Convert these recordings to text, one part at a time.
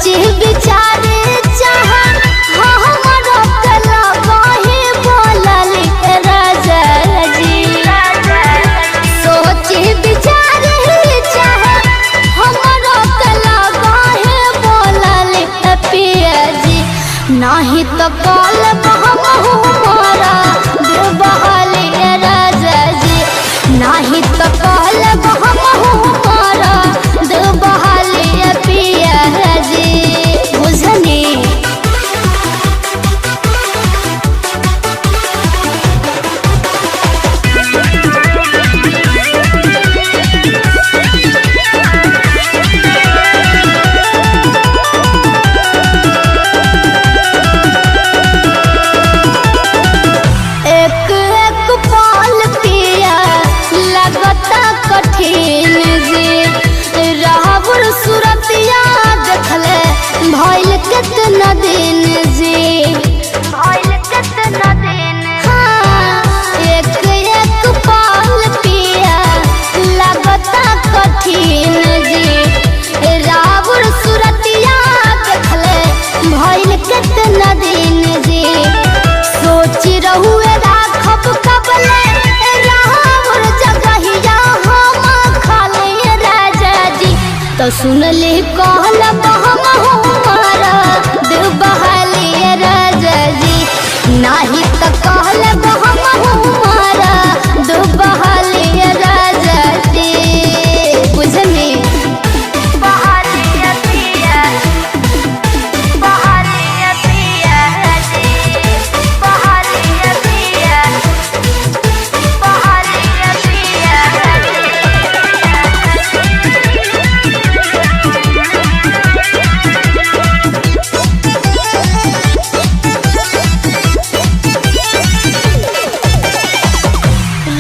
सोची विचारे चाह हमरो कला बाहे बोलल राजा जी। सोची विचारे चाह हमरो कला बाहे बोलल पिया जी। नाही तो कल हमहू मारा बहाली राजा जी। नाही तो कल हमहू मारा बहाली पिया जी। बुझनी कठिन जी राहुल सूरतिया देखले भइल कितना दिन जी। भइल कितना दिन हाँ एक एक पाल पिया लगता कठिन जी। राहुल सूरतिया देखले भइल कितना दिन जी। सोच रहुए राखब कबले तो सुन ले कहल हमारा दिल बहाली राजा जी। नाही तो कहल हमारा दिल बहाली राजा जी। बुझनी बहाली पिया बहाली पिया जी। बहाली पिया बहाली पिया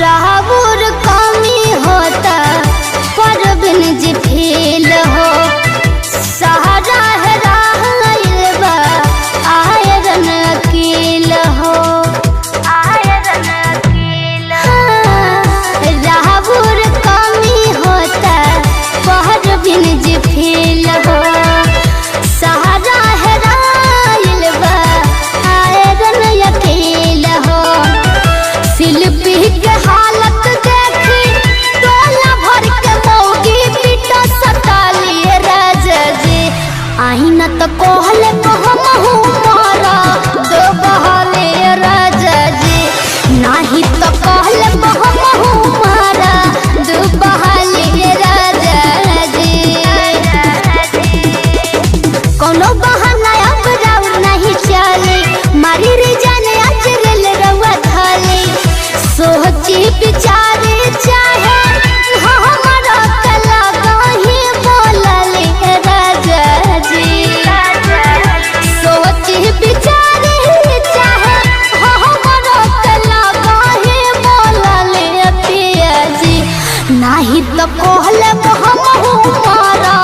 राहुल कमी होता पर बिन जी फील हो। सहारा है राहिल बा आयरन कील हो। आयरन कील राहुल कमी होता पर बिन जी फील हो। सहारा है राहिल बा आयरन यकील हो। शिल्पी के हालत देखी टोला भर के मौगी पीटा सताली राजा जी। आई न तो कहले हमहू मारा दो बहाली राजा जी। नाही तो कहले हमहू मारा दो बहाली राजा जी। कोनो बहाना अब राउर नहीं चली मारी रे जाने अचरल रउआ थाली। सोची विचारे चाहे हमारा कला बाहे बोलल राजा जी। सोची विचारे चाहे हमारा कला बाहे बोलल पिया जी। नाही तो कहले हमहू मारा